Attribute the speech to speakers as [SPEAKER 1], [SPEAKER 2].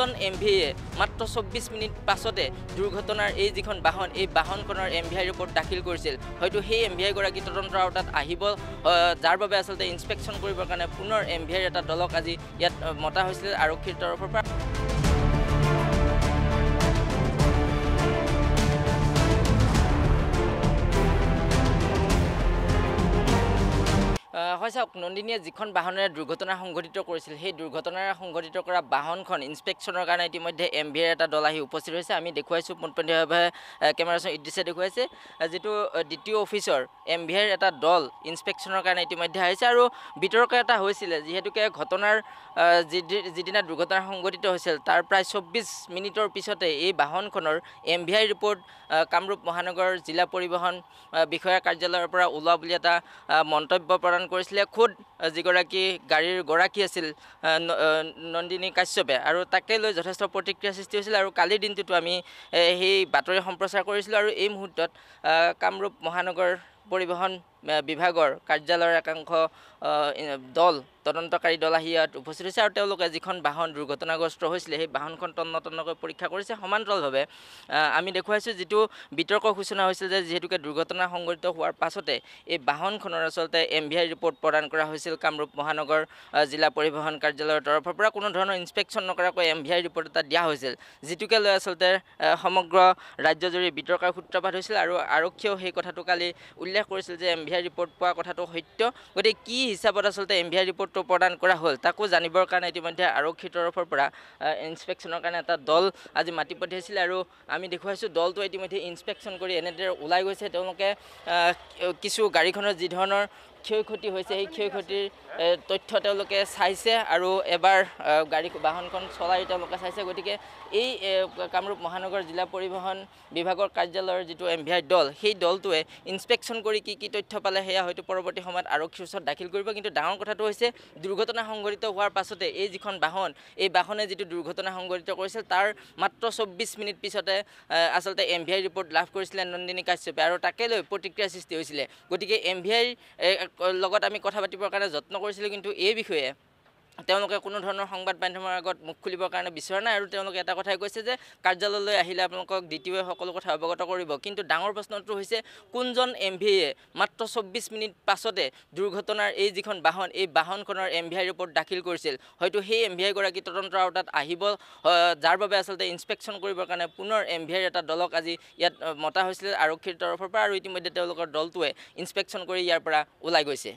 [SPEAKER 1] কোনজন এমভিয়ে মাত্ৰ 24 মিনিট পাছতে দুৰ্ঘটনাৰ এই যিখন বাহন এই বাহনখনৰ এমভিআই ৰিপৰ্ট দাখিল কৰিছিল হয়তো সেই এমভিআই গৰাকী তদন্তৰ আওতাত আহিব যাৰ বাবে আচলতে ইনস্পেকশ্যন কৰিবৰ কাৰণে পুনৰ এমভিআইৰ এটা দলক আজি ইয়াত মতা হৈছিল আৰক্ষীৰ তৰফৰ পৰা হয় চাওক নন্দিনীয়ে যিখন বাহনেৰে দুৰ্ঘটনা সংঘটিত কৰিছিল সেই দুৰ্ঘটনাৰে সংঘটিত কৰা বাহনখন ইনস্পেকশ্যনৰ কাৰণে ইতিমধ্যে এমভিআইৰ এটা দল আহি উপস্থিত হৈছে আমি দেখুৱাইছোঁ পোনপটীয়াভাৱে কেমেৰাচোন ইদৃশ্যে দেখুৱাইছে যিটো দ্বিতীয় অফিচৰ এমভিআইৰ এটা দল ইনস্পেকশ্যনৰ কাৰণে ইতিমধ্যে আহিছে আৰু বিতৰ্ক এটা হৈছিলে যিহেতুকে ঘটনাৰ যিদিনা দুৰ্ঘটনা সংঘটিত হৈছিল তাৰ প্ৰায় 24 মিনিটৰ পিছতে এই বাহনখনৰ এমভিআই ৰিপৰ্ট কামৰূপ মহানগৰ জিলা পৰিবহণ বিষয়া কাৰ্যালয়ৰ পৰা ওলোৱা বুলি এটা মন্তব্য প্ৰদান কৰিছিলে খুদ যিগৰাকী গাড়ীৰ গৰাকী আছিল নন্দিনী কাশ্যপে আৰু তাকে লৈ যথেষ্ট প্ৰতিক্ৰিয়া সৃষ্টি হৈছিল আৰু কালিৰ দিনটোতো আমি সেই বাতৰি সম্প্ৰচাৰ কৰিছিলোঁ আৰু এই মুহূৰ্তত কামৰূপ মহানগৰ পৰিবহণ বিভাগৰ কাৰ্যালয়ৰ একাংশ দল তদন্তকাৰী দল আহি ইয়াত উপস্থিত হৈছে আৰু তেওঁলোকে যিখন বাহন দুৰ্ঘটনাগ্ৰস্ত হৈছিলে সেই বাহনখন তন্নতন্নকৈ পৰীক্ষা কৰিছে সমান্তৰালভাৱে আমি দেখুৱাইছোঁ যিটো বিতৰ্ক সূচনা হৈছিল যে যিহেতুকে দুৰ্ঘটনা সংঘটিত হোৱাৰ পাছতে এই বাহনখনৰ আচলতে এমভিআই ৰিপৰ্ট প্ৰদান কৰা হৈছিল কামৰূপ মহানগৰ জিলা পৰিবহণ কাৰ্যালয়ৰ তৰফৰ পৰা কোনো ধৰণৰ ইনস্পেকশ্যন নকৰাকৈ এমভিআই ৰিপৰ্ট এটা দিয়া হৈছিল যিটোকে লৈ আচলতে সমগ্ৰ ৰাজ্যজুৰি বিতৰ্কৰ সূত্ৰপাত হৈছিল আৰু আৰক্ষীয়েও সেই কথাটো কালি উল্লেখ কৰিছিল যে এমভিআই ৰিপৰ্ট পোৱা কথাটো সত্য গতিকে কি হিচাপত আচলতে এমভিআই ৰিপৰ্টটো প্ৰদান কৰা হ'ল তাকো জানিবৰ কাৰণে ইতিমধ্যে আৰক্ষীৰ তৰফৰ পৰা ইনস্পেকশ্যনৰ কাৰণে এটা দল আজি মাতি পঠিয়াইছিল আৰু আমি দেখুৱাইছোঁ দলটো ইতিমধ্যে ইনস্পেকশ্যন কৰি এনেদৰে ওলাই গৈছে তেওঁলোকে কিছু গাড়ীখনৰ যি ধৰণৰ ক্ষয় ক্ষতি হৈছে সেই ক্ষয় ক্ষতিৰ তথ্য তেওঁলোকে চাইছে আৰু এবাৰ বাহনখন চলাই তেওঁলোকে চাইছে গতিকে এই কামৰূপ মহানগৰ জিলা পৰিবহণ বিভাগৰ কাৰ্যালয়ৰ যিটো এমভিআই দল সেই দলটোৱে ইনস্পেকশ্যন কৰি কি তথ্য পালে সেয়া হয়তো পৰৱৰ্তী সময়ত আৰক্ষীৰ ওচৰত দাখিল কৰিব কিন্তু ডাঙৰ কথাটো হৈছে দুৰ্ঘটনা সংঘটিত হোৱাৰ পাছতে এই যিখন বাহন এই বাহনে যিটো দুৰ্ঘটনা সংঘটিত কৰিছিল তাৰ মাত্ৰ 24 মিনিট পিছতে আচলতে এমভিআই ৰিপৰ্ট লাভ কৰিছিলে নন্দিনী কাশ্যপে আৰু তাকে লৈ প্ৰতিক্ৰিয়া সৃষ্টি হৈছিলে গতিকে এমভিআইৰ লগত আমি কথা পাতিবৰ কাৰণে যত্ন কৰিছিলোঁ কিন্তু এই বিষয়ে তেওঁলোকে কোনো ধৰণৰ সংবাদ মাধ্যমৰ আগত মুখ খুলিবৰ কাৰণে বিচৰা নাই আৰু তেওঁলোকে এটা কথাই কৈছে যে কাৰ্যালয়লৈ আহিলে আপোনালোকক দ্বিতীয় সকলো কথা অৱগত কৰিব কিন্তু ডাঙৰ প্ৰশ্নটো হৈছে কোনজন এমভিয়ে মাত্ৰ 24 মিনিট পাছতে দুৰ্ঘটনাৰ এই যিখন বাহন এই বাহনখনৰ এমভিআই ৰিপৰ্ট দাখিল কৰিছিল হয়তো সেই এমভিআই গৰাকী তদন্তৰ আওতাত আহিব যাৰ বাবে আচলতে ইনস্পেকশ্যন কৰিবৰ কাৰণে পুনৰ এমভিআইৰ এটা দলক আজি ইয়াত মতা হৈছিল আৰক্ষীৰ তৰফৰ পৰা আৰু ইতিমধ্যে তেওঁলোকৰ দলটোৱে ইনস্পেকশ্যন কৰি ইয়াৰ পৰা ওলাই গৈছে